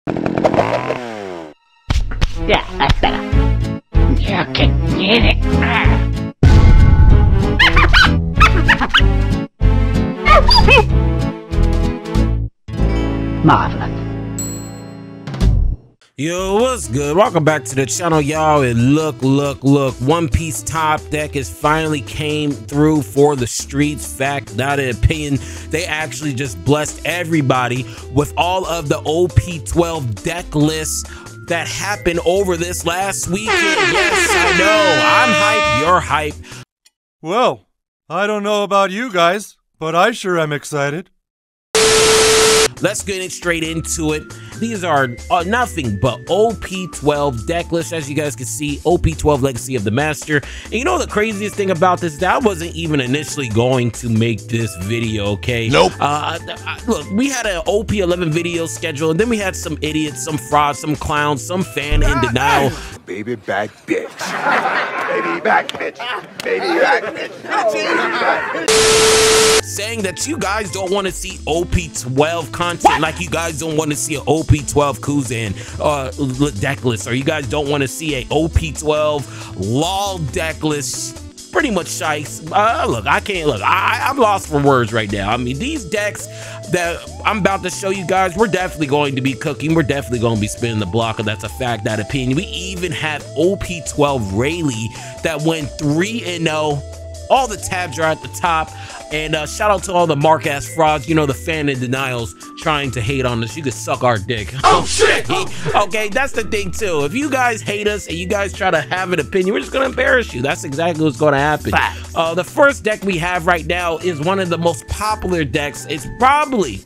Yeah, that's better. You can get it. Marvelous. Yo, what's good? Welcome back to the channel, y'all. And look, One Piece top deck is finally came through for the streets. Fact, not an opinion. They actually just blessed everybody with all of the OP12 deck lists that happened over this last weekend. Yes, I know. I'm hype. You're hype. Well, I don't know about you guys, but I sure am excited. Let's get straight into it. These are nothing but OP12 deck lists, as you guys can see. OP12 Legacy of the Master. And you know the craziest thing about this? That I wasn't even initially going to make this video, okay? Nope. Look, we had an OP11 video scheduled, and then we had some idiots, some frauds, some clowns, some fan in denial. Baby back bitch. Baby back bitch. Baby back bitch. Saying that you guys don't want to see OP12 content, like you guys don't want to see an OP12 Kuzan deck list, or you guys don't want to see a OP12 LOL deck list. Pretty much shice. Look, I'm lost for words right now. I mean, these decks that I'm about to show you guys, we're definitely going to be cooking. We're definitely going to be spinning the block, and that's a fact, that opinion. We even have OP12 Rayleigh that went 3-0. All the tabs are at the top. And shout out to all the mark-ass frauds, you know, the fan in denials trying to hate on us. You could suck our dick. Oh, shit! Okay, that's the thing, too. If you guys hate us and you guys try to have an opinion, we're just going to embarrass you. That's exactly what's going to happen. The first deck we have right now is one of the most popular decks. It's probably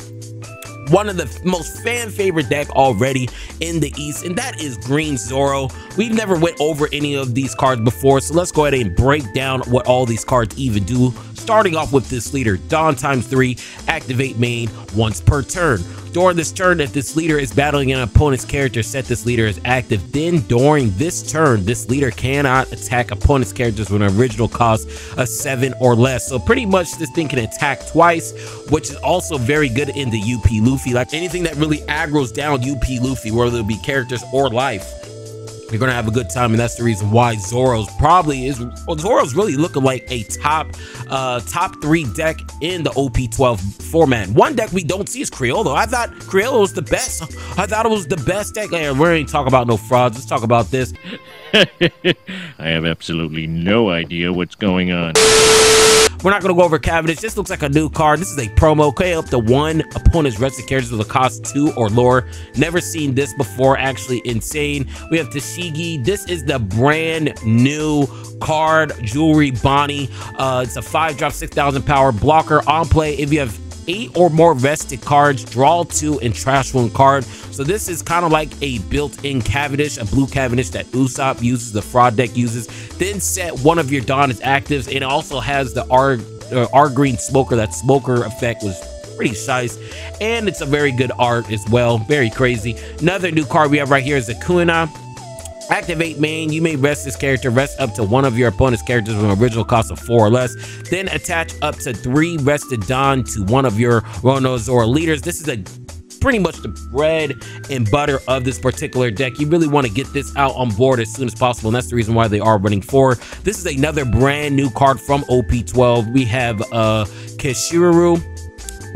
one of the most fan favorite deck already in the East, and that is Green Zoro. We've never went over any of these cards before, so let's go ahead and break down what all these cards even do. Starting off with this leader, Dawn ×3, activate main once per turn. During this turn, if this leader is battling an opponent's character, set this leader as active. Then during this turn, this leader cannot attack opponent's characters with an original cost of 7 or less. So pretty much this thing can attack twice, which is also very good in the UP Luffy. Like anything that really aggroes down UP Luffy, whether it be characters or life, you're gonna have a good time, and that's the reason why Zoro's really looking like a top 3 deck in the OP12 format. One deck we don't see is Criollo. I thought Criollo was the best. I thought it was the best deck. Hey, we ain't talking about no frauds. Let's talk about this. I have absolutely no idea what's going on. We're not going to go over Cavendish. This looks like a new card. This is a promo. Okay, up to 1 opponent's rested characters with a cost 2 or lower. Never seen this before. Actually insane. We have Tashigi. This is the brand new card. Jewelry Bonnie. It's a 5-drop, 6,000 power blocker. On play, if you have 8 or more vested cards, draw 2 and trash 1 card. So this is kind of like a built-in Cavendish, a blue Cavendish that Usopp uses, the fraud deck uses. Then set one of your Dawn as actives, and it also has the R green smoker. That smoker effect was pretty nice, and it's a very good art as well. Very crazy. Another new card we have right here is the Kuina. Activate main. You may rest this character. Rest up to 1 of your opponent's characters with an original cost of 4 or less. Then attach up to 3 rested Dawn to 1 of your Zoro leaders. This is pretty much the bread and butter of this particular deck. You really want to get this out on board as soon as possible, and that's the reason why they are running 4. This is another brand new card from OP12. We have Kishiruru.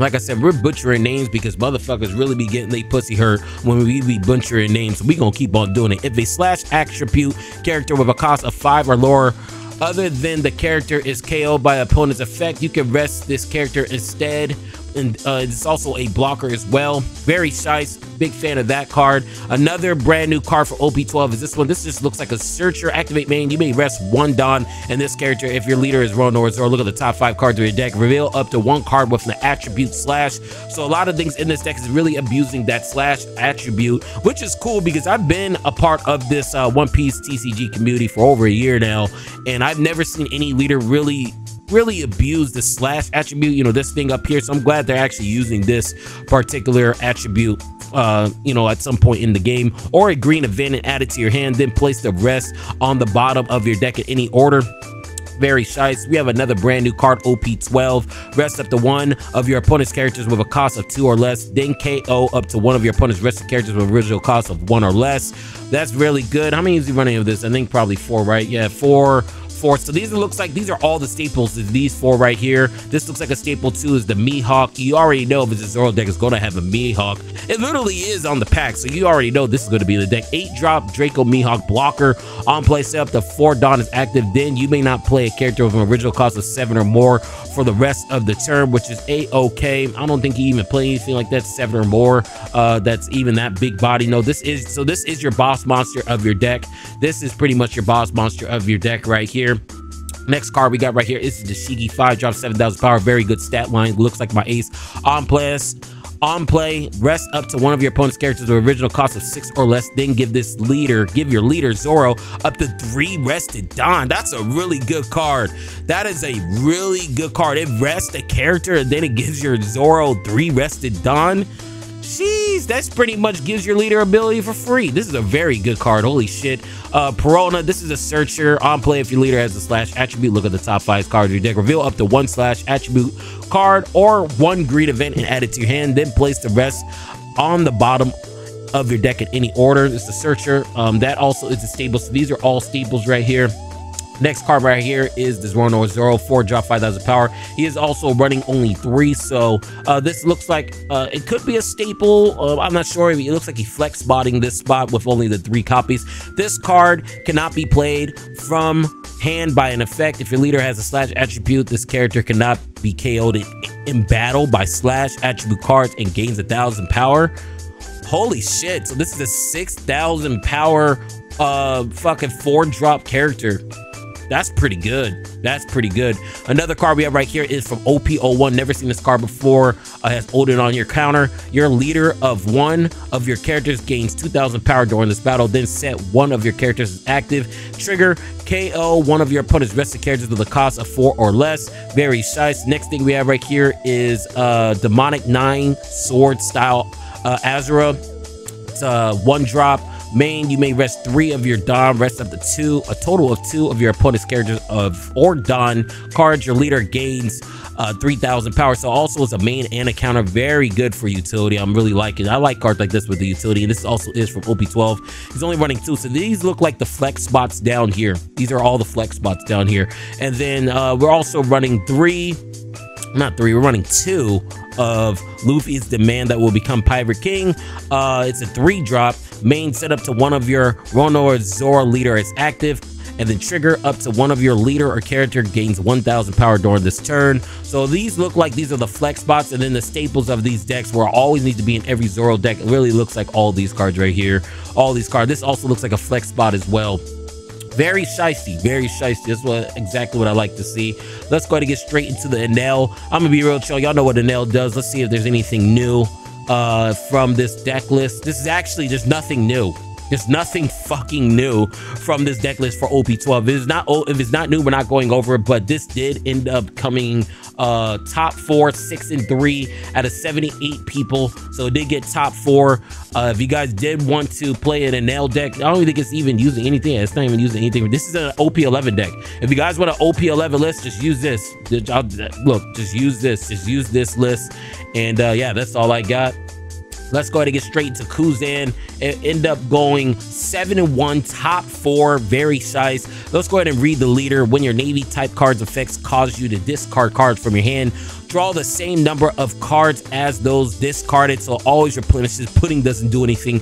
Like I said, we're butchering names because motherfuckers really be getting their pussy hurt when we be butchering names. So we gonna keep on doing it. If a slash attribute character with a cost of 5 or lower, other than the character is KO'd by opponent's effect, you can rest this character instead. And it's also a blocker as well. Very nice. Big fan of that card. Another brand new card for OP12 is this one. This just looks like a searcher. Activate main. You may rest 1 Dawn and this character if your leader is Ronor's, or look at the top 5 cards of your deck. Reveal up to 1 card with an attribute slash. So a lot of things in this deck is really abusing that slash attribute, which is cool because I've been a part of this One Piece TCG community for over a year now, and I've never seen any leader really abuse the slash attribute, you know, this thing up here. So I'm glad they're actually using this particular attribute you know, at some point in the game, or a green event and add it to your hand. Then place the rest on the bottom of your deck in any order. Very nice. We have another brand new card, OP12. Rest up to one of your opponent's characters with a cost of 2 or less. Then KO up to one of your opponent's rested characters with original cost of 1 or less. That's really good. How many is he running of this? I think probably 4, right? Yeah, 4. So these looks like these are all the staples. Is these 4 right here. This looks like a staple too. Is the Mihawk. You already know if it's a Zoro deck, it's going to have a Mihawk. It literally is on the pack, so you already know this is going to be the deck. 8-drop Draco Mihawk blocker on play. Set up to 4 Dawn is active. Then you may not play a character with an original cost of 7 or more for the rest of the turn, which is A-okay. I don't think he even play anything like that 7 or more. That's even that big body. No, this is your boss monster of your deck. This is pretty much your boss monster of your deck right here. Next card we got right here is the Shigi 5-drop 7,000 power. Very good stat line. Looks like my ace. On play, rest up to one of your opponent's characters with original cost of 6 or less. Then give your leader Zoro up to 3 rested Dawn. That's a really good card. That is a really good card. It rests a character and then it gives your Zoro 3 rested Dawn. Jeez, that's pretty much gives your leader ability for free. This is a very good card. Holy shit. Perona, this is a searcher. On play, if your leader has a slash attribute, look at the top 5 cards of your deck. Reveal up to 1 slash attribute card or 1 greed event and add it to your hand. Then place the rest on the bottom of your deck in any order. It's the searcher. That also is a staple. So these are all staples right here. Next card right here is this Zoro 4-drop 5,000 power. He is also running only 3, so this looks like it could be a staple. I'm not sure. It looks like he flex spotting this spot with only the 3 copies. This card cannot be played from hand by an effect. If your leader has a slash attribute, this character cannot be KO'd in battle by slash attribute cards and gains 1,000 power. Holy shit. So this is a 6,000 power fucking 4-drop character. That's pretty good. That's pretty good. Another card we have right here is from OP01. Never seen this card before. Has Odin on your counter. Your leader of one of your characters gains 2,000 power during this battle. Then set one of your characters as active. Trigger KO one of your opponent's rested characters with a cost of 4 or less. Very nice. Next thing we have right here is Demonic 9 sword style Azura. It's a 1-drop. Main, you may rest 3 of your Dawn, rest up to 2, a total of 2 of your opponent's characters or Dawn cards. Your leader gains 3,000 power. So also is a main and a counter. Very good for utility. I'm really liking it. I like cards like this with the utility, and this also is from OP12. He's only running 2, so these look like the flex spots down here. These are all the flex spots down here. And then we're also running 2 of Luffy's Demand that will become Pirate King. It's a 3-drop. Main set up to one of your Rono or Zoro leader is active, and then trigger up to one of your leader or character gains 1,000 power during this turn. So these look like these are the flex spots, and then the staples of these decks where always need to be in every Zoro deck. It really looks like all these cards right here. All these cards. This also looks like a flex spot as well. Very shiesty, very shiesty. This is exactly what I like to see. Let's go ahead and get straight into the Enel. I'm gonna be real chill. Y'all know what Enel does. Let's see if there's anything new from this deck list. This is actually just nothing new. There's nothing fucking new from this deck list for OP12. If it's not new, we're not going over it, but this did end up coming top 4, 6 and 3 out of 78 people. So it did get top 4. If you guys did want to play an Enel deck, I don't even think it's even using anything. It's not even using anything. This is an OP11 deck. If you guys want an OP11 list, just use this. Look, just use this. Just use this list. And yeah, that's all I got. Let's go ahead and get straight into Kuzan. It ended up going 7-1, top 4, very nice. Let's go ahead and read the leader. When your Navy type cards effects cause you to discard cards from your hand, draw the same number of cards as those discarded. So always replenishes. Pudding doesn't do anything.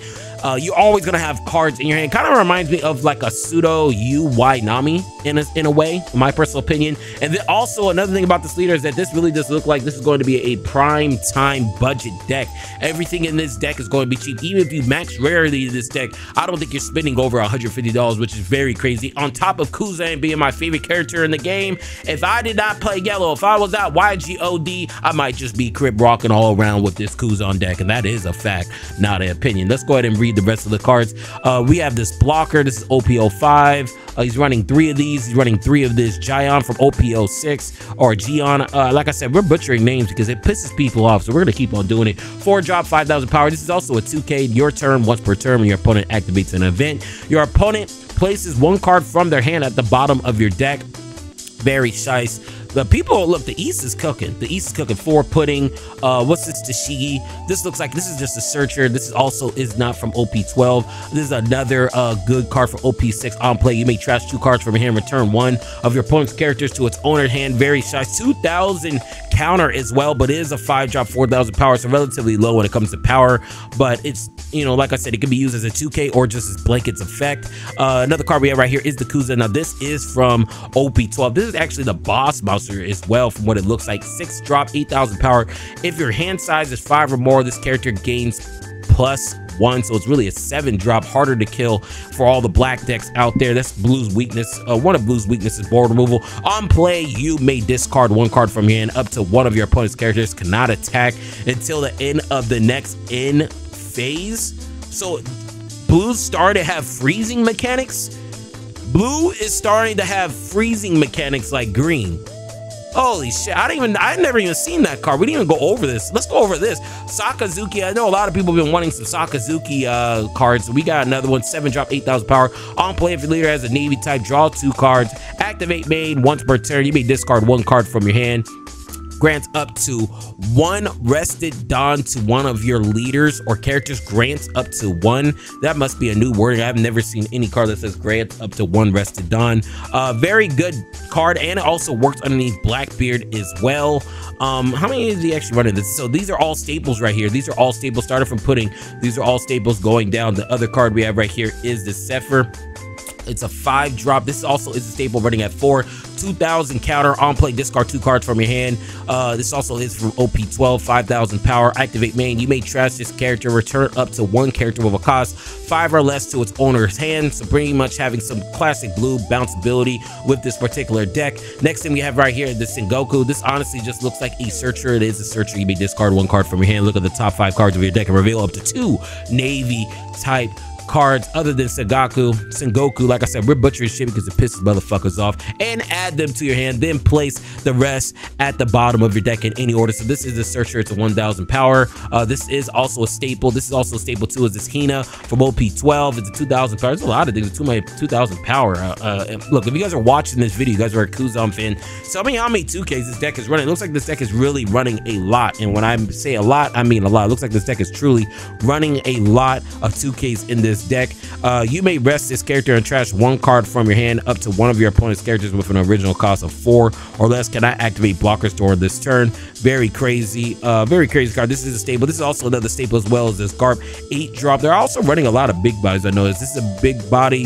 You're always gonna have cards in your hand. Kind of reminds me of like a pseudo UI Nami in a way, in my personal opinion. And then also another thing about this leader is that this really does look like this is going to be a prime time budget deck. Everything in this deck is going to be cheap. Even if you max rarity to this deck, I don't think you're spending over $150, which is very crazy. On top of Kuzan being my favorite character in the game, if I did not play yellow, if I was at YGOD, I might just be crib rocking all around with this Kuzan deck, and that is a fact, not an opinion. Let's go ahead and read the rest of the cards. We have this blocker. This is OP05. He's running 3 of these. He's running 3 of this Gion from OP06 or Gion. Like I said, we're butchering names because it pisses people off, so we're gonna keep on doing it. 4-drop, 5,000 power. This is also a 2K. Your turn, once per turn, when your opponent activates an event, your opponent places 1 card from their hand at the bottom of your deck. Very shice. The people, look, the East is cooking. The East is cooking. 4 pudding. What's this? Tashigi. This looks like this is just a searcher. This is also is not from OP12. This is another good card for OP6 on play. You may trash 2 cards from your hand, return 1 of your opponent's characters to its owner's hand. Very shy. 2,000 counter as well, but it is a 5-drop, 4,000 power, so relatively low when it comes to power. But it's, you know, like I said, it can be used as a 2K or just as blankets effect. Another card we have right here is the Kuzan. Now this is from OP12. This is actually the boss monster as well, from what it looks like. 6-drop, 8,000 power. If your hand size is 5 or more, this character gains +1, so it's really a 7-drop, harder to kill for all the black decks out there. That's Blue's weakness. One of Blue's weaknesses, board removal. On play, you may discard 1 card from your hand. Up to 1 of your opponent's characters cannot attack until the end of the next end phase. So Blue started to have freezing mechanics. Blue is starting to have freezing mechanics like green. Holy shit, I never even seen that card. We didn't even go over this. Let's go over this. Sakazuki, I know a lot of people have been wanting some Sakazuki cards. We got another one, 7-drop, 8,000 power. On play, if your leader has a Navy type, draw 2 cards. Activate main once per turn. You may discard 1 card from your hand. Grants up to 1 rested Don to 1 of your leaders or characters. Grants up to 1. That must be a new wording. I've never seen any card that says grants up to 1 rested Don. Very good card, and it also works underneath Blackbeard as well. How many is he actually running this? So these are all staples right here. These are all staples started from pudding. These are all staples going down. The other card we have right here is the Zephyr. It's a 5-drop. This also is a staple running at 4. 2,000 counter. On play, discard 2 cards from your hand. This also is from OP12. 5,000 power. Activate main. You may trash this character. Return up to 1 character with a cost 5 or less to its owner's hand. So pretty much having some classic Blue bounce ability with this particular deck. Next thing we have right here, the Sengoku. This honestly just looks like a searcher. It is a searcher. You may discard 1 card from your hand. Look at the top 5 cards of your deck and reveal up to 2 Navy type cards other than Sengoku. Like I said, we're butchering shit because it pisses motherfuckers off, and add them to your hand, then place the rest at the bottom of your deck in any order. So this is a searcher. It's a 1,000 power. This is also a staple. This is also a staple too, is this Hina from OP12. It's a 2,000 power. There's a lot of things. 2,000 power. Look, if you guys are watching this video, you guys are a Kuzan fan, tell me how many 2Ks this deck is running. It looks like this deck is really running a lot, and when I say a lot, I mean a lot. It looks like this deck is truly running a lot of 2Ks in this deck. You may rest this character and trash 1 card from your hand. Up to 1 of your opponent's characters with an original cost of 4 or less cannot activate blockers during this turn. Very crazy card. This is a staple. This is also another staple as well as this Garp 8-drop. They're also running a lot of big bodies. I noticed this is a big body.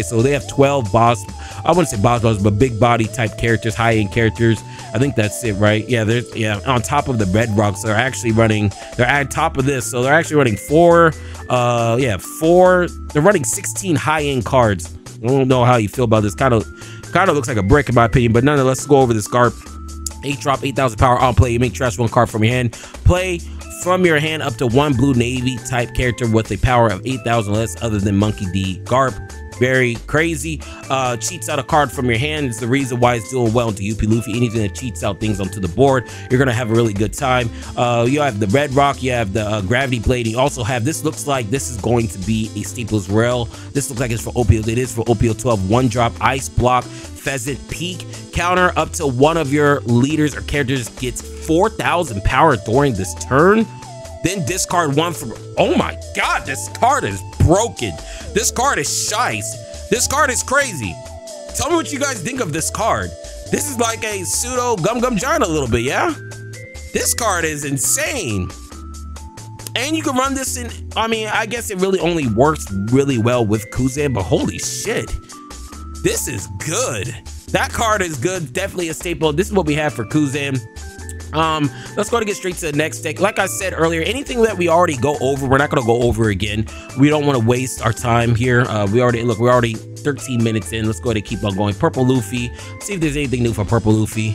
So they have 12 boss, I wouldn't say boss bodies, but big body type characters, high-end characters. I think that's it, right? Yeah, there's on top of the red rocks. They're actually running, they're at top of this, so they're actually running 4. They're running 16 high-end cards. I don't know how you feel about this. Kind of looks like a brick in my opinion, but nonetheless, let's go over this Garp. 8-drop, 8,000 power. On play, you may trash 1 card from your hand. Play from your hand up to 1 Blue Navy type character with a power of 8,000 less other than Monkey D. Garp. Very crazy. Cheats out a card from your hand is the reason why it's doing well into UP Luffy. Anything that cheats out things onto the board, you're gonna have a really good time. You have the Red Rock, you have the Gravity Blade. You also have, this looks like this is going to be a Staples Rail. This looks like it's for OP12. It is for OP12. 1-drop, Ice Block, Pheasant Peak. Counter up to 1 of your leaders or characters gets 4,000 power during this turn. Then discard 1 from, oh my god, this card is broken. This card is shice. This card is crazy. Tell me what you guys think of this card. This is like a pseudo Gum Gum Giant a little bit, yeah? This card is insane. And you can run this in, I mean, I guess it really only works really well with Kuzan, but holy shit. This is good. That card is good, definitely a staple. This is what we have for Kuzan. Let's go to get straight to the next deck. Like I said earlier, anything that we already go over, we're not going to go over again. We don't want to waste our time here. We're already 13 minutes in. Let's go ahead and keep on going. Purple Luffy. See if there's anything new for Purple Luffy.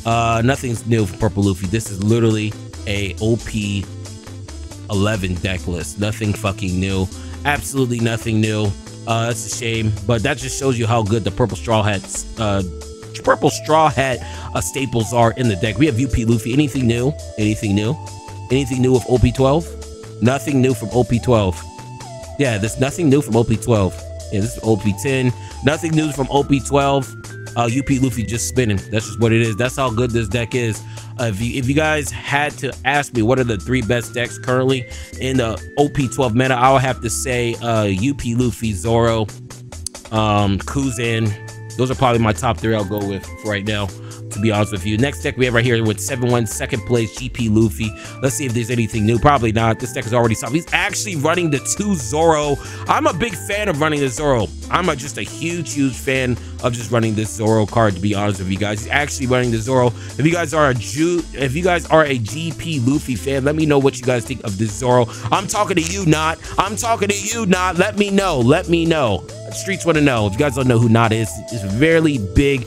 Nothing's new for Purple Luffy. This is literally a OP11 deck list. Nothing fucking new. Absolutely nothing new. That's a shame, but that just shows you how good the Purple Straw Hats staples are in the deck. We have UP Luffy. Anything new? Anything new? Anything new with OP12? Nothing new from OP12. Yeah, there's nothing new from OP12. Yeah, this is OP10. Nothing new from OP12. UP Luffy just spinning. That's just what it is. That's how good this deck is. If you guys had to ask me what are the 3 best decks currently in the OP12 meta, I would have to say UP Luffy, Zoro, Kuzan. Those are probably my top 3 I'll go with for right now, to be honest with you. Next deck we have right here with 7-1, second place, GP Luffy. Let's see if there's anything new. Probably not. This deck is already solid. He's actually running the 2 Zoro. I'm a big fan of running the Zoro. I'm just a huge fan of just running this Zoro card, to be honest with you guys. He's actually running the Zoro. If you guys are a GP Luffy fan, let me know what you guys think of this Zoro. I'm talking to you, Not. I'm talking to you, Not. Let me know. Let me know. Streets want to know. If you guys don't know who Not is really big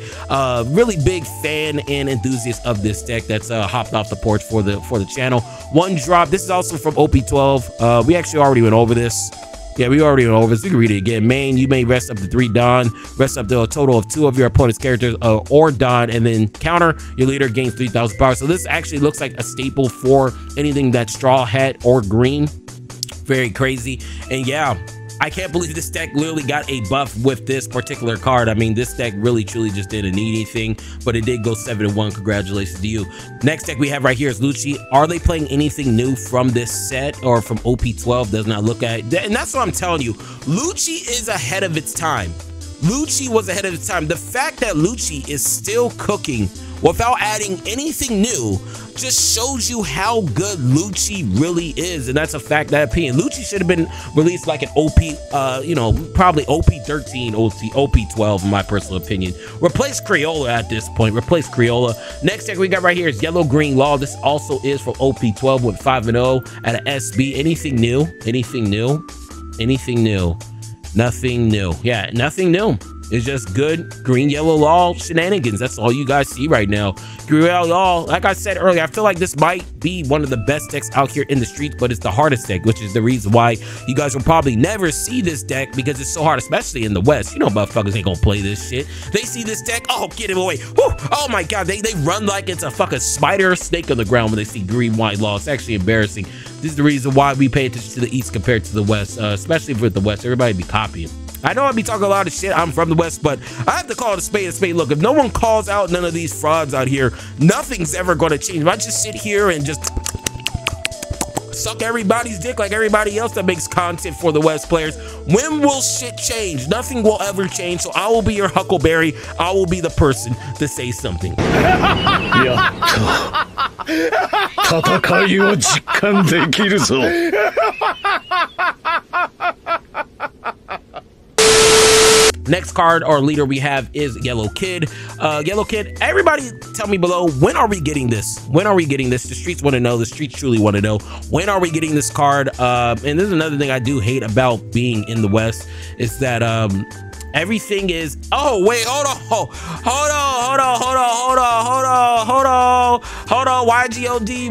fan and enthusiast of this deck that's hopped off the porch for the channel. 1 drop. This is also from OP12. We actually already went over this. Yeah, we already went over this. We can read it again. Main, you may rest up to 3 Don. Rest up to a total of 2 of your opponent's characters or Don, and then counter. Your leader gains 3,000 power. So this actually looks like a staple for anything that's Straw Hat or green. Very crazy. And yeah, I can't believe this deck literally got a buff with this particular card. I mean, this deck really truly just didn't need anything, but it did go 7-1. Congratulations to you. Next deck we have right here is Lucci. Are they playing anything new from this set or from OP12? Does not look at it. And that's what I'm telling you. Lucci is ahead of its time. Lucci was ahead of its time. The fact that Lucci is still cooking without adding anything new just shows you how good Lucci really is, and that's a fact, that opinion. Lucci should have been released like an OP, probably OP13, OP12 in my personal opinion. Replace Crayola at this point. Replace Crayola. Next deck we got right here is Yellow Green Law. This also is for OP12 with 5-0 at an SB. Anything new? Anything new? Anything new? Nothing new. Yeah, nothing new. It's just good green yellow law shenanigans. That's all you guys see right now. Green yellow law, like I said earlier, I feel like this might be one of the best decks out here in the streets, but it's the hardest deck, which is the reason why you guys will probably never see this deck, because it's so hard, especially in the West. You know motherfuckers ain't gonna play this shit. They see this deck, oh, get him away. Whew, oh my God, they run like it's a fucking spider or snake on the ground when they see green white law. It's actually embarrassing. This is the reason why we pay attention to the East compared to the West, especially with the West. Everybody be copying. I know I be talking a lot of shit. I'm from the West, but I have to call it a spade a spade. Look, if no one calls out none of these frauds out here, nothing's ever going to change. If I just sit here and just suck everybody's dick like everybody else that makes content for the West players, when will shit change? Nothing will ever change. So I will be your Huckleberry. I will be the person to say something. Next card or leader we have is Yellow Kid. Yellow Kid, everybody tell me below, when are we getting this? When are we getting this? The streets want to know. The streets truly want to know. When are we getting this card? And this is another thing I do hate about being in the West, is that everything is, oh wait, hold on,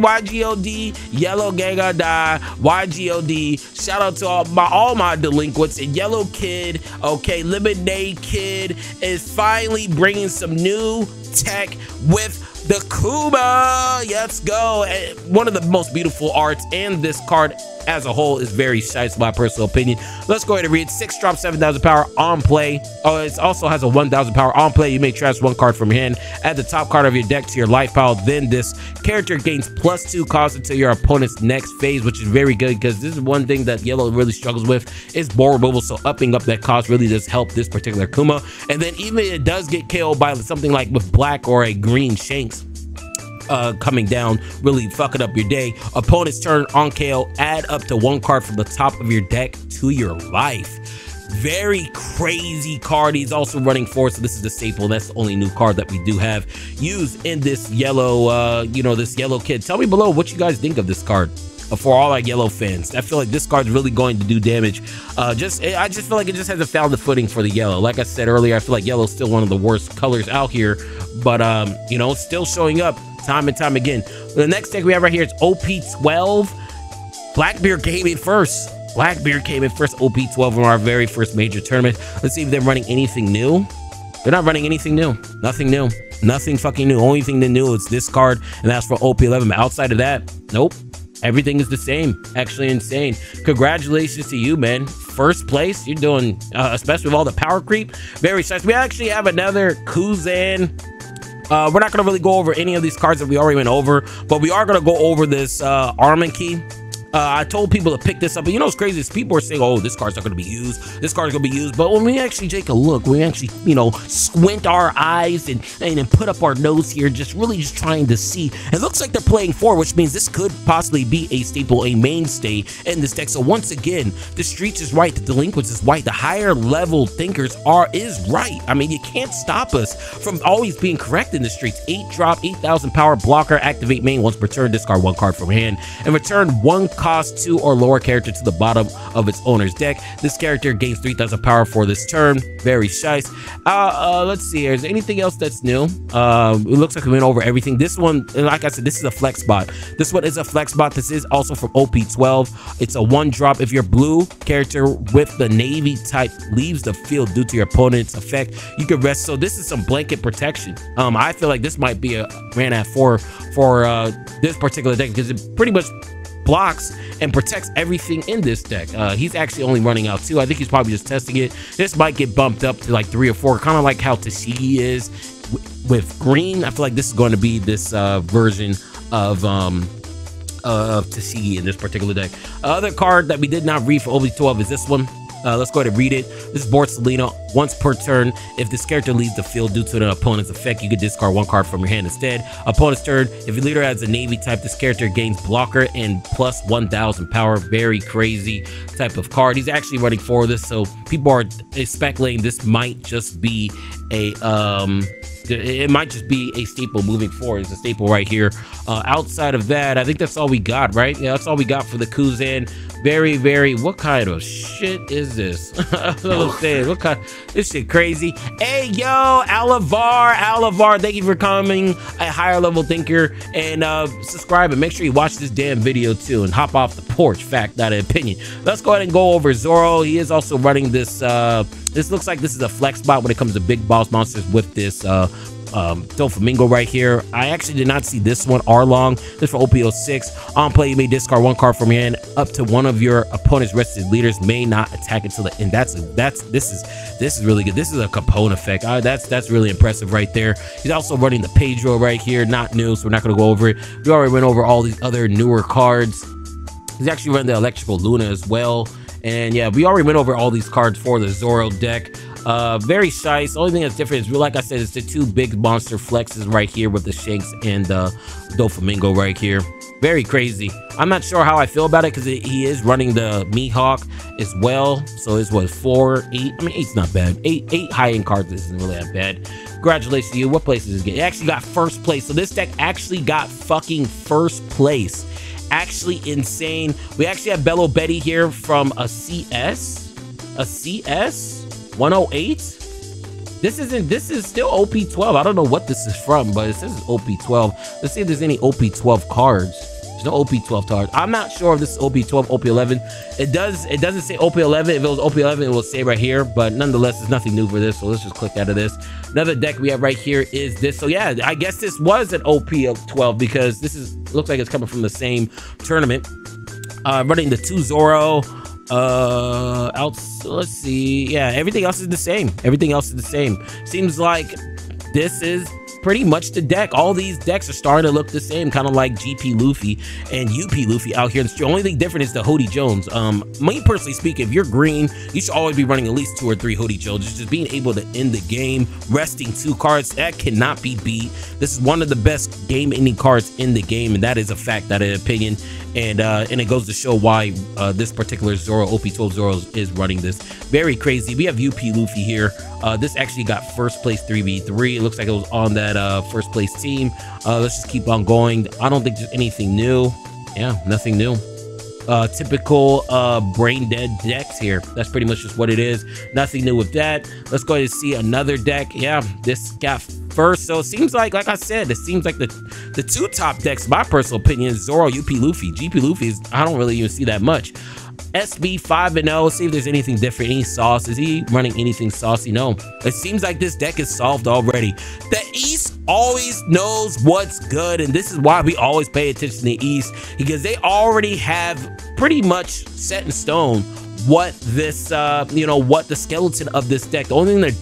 YGOD, Yellow Gang Die, YGOD. Shout out to all my delinquents. And Yellow Kid, okay, Lemonade Kid is finally bringing some new tech with the Kuma. Let's go. One of the most beautiful arts, and this card as a whole is very nice, my personal opinion. Let's go ahead and read. 6 drop, 7,000 power on play. Oh, it also has a 1,000 power on play. You may transfer 1 card from your hand, add the top card of your deck to your life pile. Then this character gains +2 cost until your opponent's next phase, which is very good, because this is one thing that Yellow really struggles with, is board removal. So upping up that cost really does help this particular Kuma. And then even if it does get KO'd by something like with black or a green Shanks coming down, really fucking up your day, opponent's turn on KO, add up to 1 card from the top of your deck to your life. Very crazy card. He's also running 4, so this is the staple. That's the only new card that we do have used in this yellow, this Yellow Kid. Tell me below what you guys think of this card. For all our Yellow fans, I feel like this card's really going to do damage. I just feel like it just hasn't found the footing for the Yellow. Like I said earlier, I feel like Yellow's still one of the worst colors out here, but it's still showing up time and time again. The next deck we have right here is OP12. Blackbeard came in first. Blackbeard came in first, OP12 in our very first major tournament. Let's see if they're running anything new. They're not running anything new. Nothing new. Nothing fucking new. Only thing that new is this card, and that's for OP11. But outside of that, nope. everything is the same. Actually insane. Congratulations to you, man. First place. You're doing, especially with all the power creep. Very nice. We actually have another Kuzan. We're not going to really go over any of these cards that we already went over, but we are going to go over this Armament Key. I told people to pick this up, but you know what's crazy is people are saying, oh, this card's not going to be used, this card's going to be used. But when we actually take a look, we actually, you know, squint our eyes and put up our nose here, just trying to see. It looks like they're playing 4, which means this could possibly be a staple, a mainstay in this deck. So once again, the Streets is right, the Delinquents is right, the higher level thinkers is right. I mean, you can't stop us from always being correct in the Streets. 8 drop, 8,000 power blocker, activate main once per turn, discard 1 card from hand, and return 1 cost 2 or lower character to the bottom of its owner's deck. This character gains 3,000 power for this turn. Very nice. Let's see here. Is there anything else that's new? It looks like we went over everything. This one, like I said, this is a flex bot. This one is a flex bot. This is also from OP12. It's a 1 drop. If your blue character with the navy type leaves the field due to your opponent's effect, you can rest. So this is some blanket protection. I feel like this might be a ran at 4 for this particular deck because it pretty much blocks and protects everything in this deck. He's actually only running out 2. I think he's probably just testing it. This might get bumped up to like 3 or 4, kind of like how ʤauⱠⱠ is with green. I feel like this is going to be this version of ʤauⱠⱠ in this particular deck. Other card that we did not read for OP12 is this one. Let's go ahead and read it. This is Borsalino. Once per turn, if this character leaves the field due to an opponent's effect, you can discard 1 card from your hand instead. Opponent's turn, if your leader has a navy type, this character gains blocker and plus 1,000 power. Very crazy type of card. He's actually running for this, so people are speculating this might just be a it might just be a staple moving forward. It's a staple right here. Outside of that, I think that's all we got, right? Yeah, that's all we got for the Kuzan. Very, what kind of shit is this? I'm saying, what kind, this shit crazy. Hey, yo, Alavar, thank you for coming, a higher level thinker, and subscribe, and make sure you watch this damn video too, and hop off the porch, fact, not an opinion. Let's go ahead and go over Zoro. He is also running this, this looks like this is a flex bot when it comes to big boss monsters with this, Doflamingo right here. I actually did not see this one. Arlong. This for OP06. On play, you may discard 1 card from your hand. Up to 1 of your opponent's rested leaders may not attack until the end. This is really good. This is a Capone effect. That's really impressive right there. He's also running the Pedro right here. Not new, so we're not gonna go over it. We already went over all these other newer cards. He's actually running the Electrical Luna as well. And yeah, we already went over all these cards for the Zoro deck. Very nice. The only thing that's different is, like I said, it's the 2 big monster flexes right here with the Shanks and Doflamingo right here. Very crazy. I'm not sure how I feel about it because he is running the Mihawk as well. So it's what, 4, 8? I mean, 8's not bad. 8 high-end cards isn't really that bad. Congratulations to you. What place is it? It actually got 1st place. So this deck actually got fucking 1st place. Actually insane. We actually have Bello Betty here from a CS 108. This is still OP12. I don't know what this is from, but it says it's OP12. Let's see if there's any OP12 cards. There's no OP12 cards. I'm not sure if this is OP12, OP11. It doesn't say OP11. If it was OP11, it will say right here, but nonetheless, there's nothing new for this, so let's just click out of this. Another deck we have right here is this. So yeah, I guess this was an OP12 because this looks like it's coming from the same tournament. Running the 2 Zoro. Let's see. Yeah, everything else is the same. Seems like this is pretty much the deck. All these decks are starting to look the same, kind of like GP Luffy and UP Luffy out here. The only thing different is the Hoodie Jones. Me personally speaking, if you're green, you should always be running at least 2 or 3 Hoodie Jones. Just being able to end the game, resting 2 cards, that cannot be beat. This is one of the best game-ending cards in the game, and that is a fact, that is an opinion. And it goes to show why this particular Zoro, OP12 Zoro, is running this. Very crazy. We have UP Luffy here. This actually got 1st place 3v3. It looks like it was on that 1st place team. Let's just keep on going. I don't think there's anything new. Yeah, nothing new. Typical brain dead decks here. That's pretty much just what it is. Nothing new with that. Let's go ahead and see another deck. Yeah, this got 1st. So it seems like I said, it seems like the 2 top decks, my personal opinion, is Zoro, UP Luffy. GP Luffy is, I don't really even see that much. SB5-0. See if there's anything different. Any sauce? Is he running anything saucy? No. It seems like this deck is solved already. The East always knows what's good, and this is why we always pay attention to the East, because they already have pretty much set in stone what this, what the skeleton of this deck. The only thing that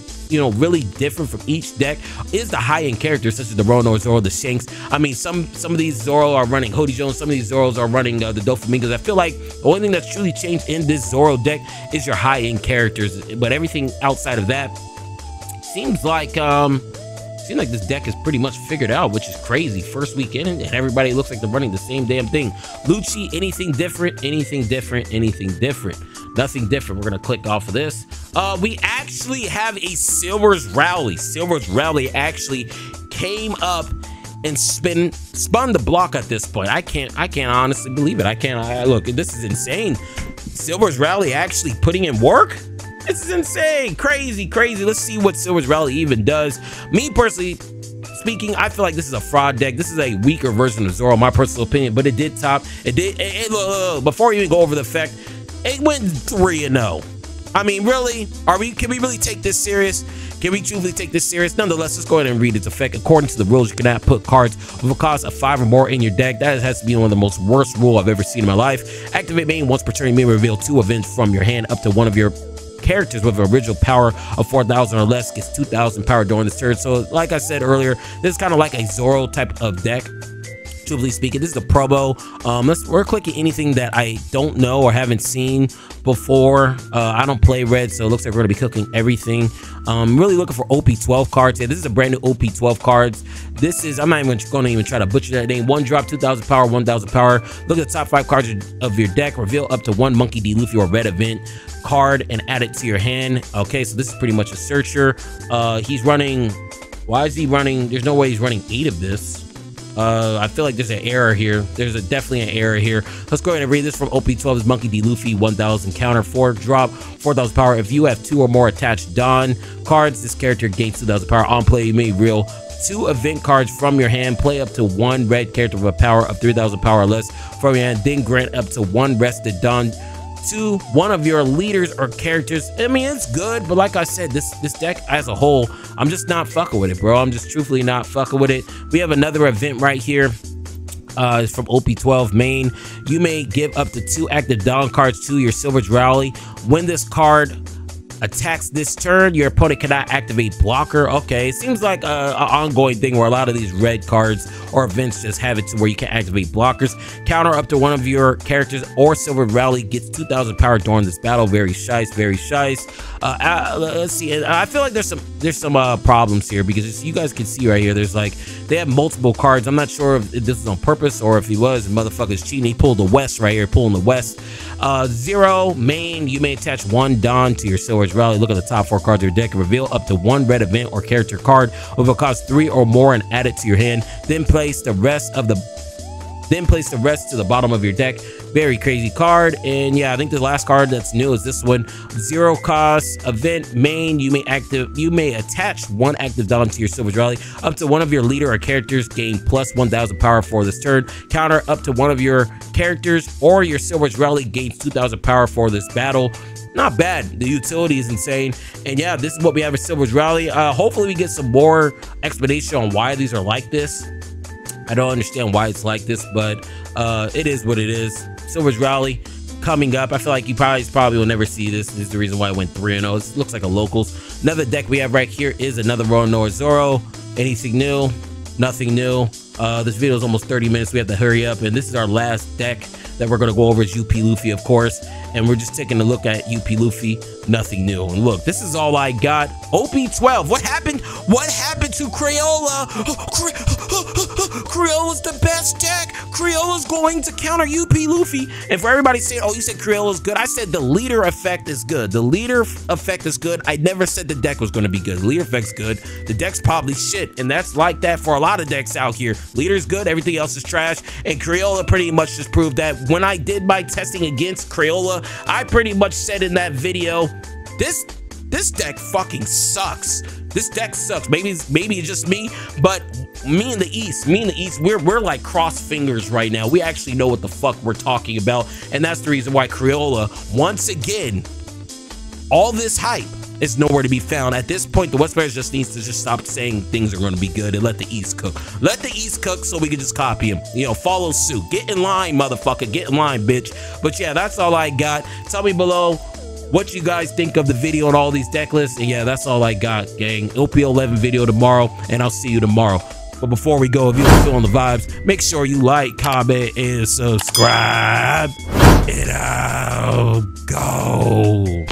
really different from each deck is the high-end characters such as the Rono Zoro, the Shanks. I mean, some of these Zoro are running Hody Jones, some of these Zoros are running the Doflamingos. I feel like the only thing that's truly changed in this Zoro deck is your high-end characters, but everything outside of that seems like this deck is pretty much figured out, which is crazy. First weekend and everybody looks like they're running the same damn thing. Lucci, anything different? Anything different? Anything different? Nothing different. We're gonna click off of this. We actually have a Silver's Rally. Silver's Rally actually came up and spun the block at this point. I can't honestly believe it. Look, this is insane. Silver's Rally actually putting in work. This is insane. Crazy. Let's see what Silver's Rally even does. Me personally speaking, I feel like this is a fraud deck. This is a weaker version of Zoro, my personal opinion, but it did top. Look, before you even go over the fact, it went 3-0. I mean, really? Can we really take this serious? Can we truly take this serious? Nonetheless, let's go ahead and read its effect. According to the rules, you cannot put cards with a cost of 5 or more in your deck. That has to be one of the most worst rules I've ever seen in my life. Activate main once per turn. You may reveal 2 events from your hand up to one of your characters with an original power of 4,000 or less gets 2,000 power during this turn. So like I said earlier, this is kind of like a Zoro type of deck. Truthfully speaking, this is a promo. We're clicking anything that I don't know or haven't seen before. I don't play red, so it looks like we're gonna be cooking everything. Really looking for OP12 cards. Yeah, this is a brand new OP12 cards. This is, I'm not even gonna even try to butcher that name. 1 drop, 2,000 power, 1,000 power. Look at the top 5 cards of your deck. Reveal up to 1 Monkey D. Luffy or red event card and add it to your hand. Okay, so this is pretty much a searcher. He's running, why is he running? There's no way he's running 8 of this. I feel like there's an error here. There's definitely an error here. Let's go ahead and read this from OP12's Monkey D. Luffy, 1,000 counter, 4 drop, 4,000 power. If you have 2 or more attached Dawn cards, this character gains 2,000 power. On play, you may reveal 2 event cards from your hand. Play up to 1 red character with a power of 3,000 power or less from your hand. Then grant up to 1 rested Dawn to one of your leaders or characters. I mean, it's good, but like I said, this deck as a whole, I'm just not fucking with it, bro. I'm just truthfully not fucking with it. We have another event right here. It's from OP12 main. You may give up to 2 active Dawn cards to your Silver's Rally. When this card attacks this turn, your opponent cannot activate blocker. Okay, it seems like an ongoing thing where a lot of these red cards or events just have it to where you can activate blockers. Counter up to one of your characters or Silver Rally gets 2,000 power during this battle. Very shice, very shice. Let's see. I feel like there's some problems here because you guys can see right here. There's like they have multiple cards. I'm not sure if this is on purpose or if he was motherfuckers cheating. He pulled the West right here, pulling the West. 0 main. You may attach 1 Dawn to your Silver's Rally. Look at the top 4 cards of your deck and reveal up to 1 red event or character card with a cost 3 or more and add it to your hand. Then place the rest to the bottom of your deck. Very crazy card. And yeah, I think the last card that's new is this one. 0 cost event main. You may attach 1 active Dawn to your Silver's Rally. Up to one of your leader or characters gain plus 1,000 power for this turn. Counter up to one of your characters or your Silver's Rally gains 2,000 power for this battle. Not bad. The utility is insane. And yeah, this is what we have at Silver's Rally. Hopefully we get some more explanation on why these are like this. I don't understand why it's like this, but it is what it is. Silver's Rally coming up. I feel like you probably will never see this. This is the reason why it went 3-0. It looks like a locals. Another deck we have right here is another Rono Zoro. Anything new? Nothing new. This video is almost 30 minutes. We have to hurry up, and this is our last deck that we're going to go over is UP Luffy, of course, and we're just taking a look at UP Luffy. Nothing new. And look, this is all I got. OP12. What happened? What happened to Crayola? Crayola's the best deck. Crayola's going to counter UP Luffy. And for everybody saying, oh, you said Crayola's good, I said the leader effect is good. The leader effect is good. I never said the deck was going to be good. The leader effect's good. The deck's probably shit, and that's like that for a lot of decks out here. Leader's good. Everything else is trash. And Crayola pretty much just proved that. When I did my testing against Crayola, I pretty much said in that video, this this deck fucking sucks. This deck sucks. Maybe it's just me, but me in the East, we're like cross fingers right now. We actually know what the fuck we're talking about, and that's the reason why Crayola, once again, all this hype is nowhere to be found. At this point, the West Bears just needs to just stop saying things are going to be good and let the East cook. Let the East cook so we can just copy them. You know, follow suit. Get in line, motherfucker. Get in line, bitch. But yeah, that's all I got. Tell me below what you guys think of the video and all these deck lists. And yeah, that's all I got, gang. OP11 video tomorrow, and I'll see you tomorrow. But before we go, if you're feeling the vibes, make sure you like, comment, and subscribe. And I'll go.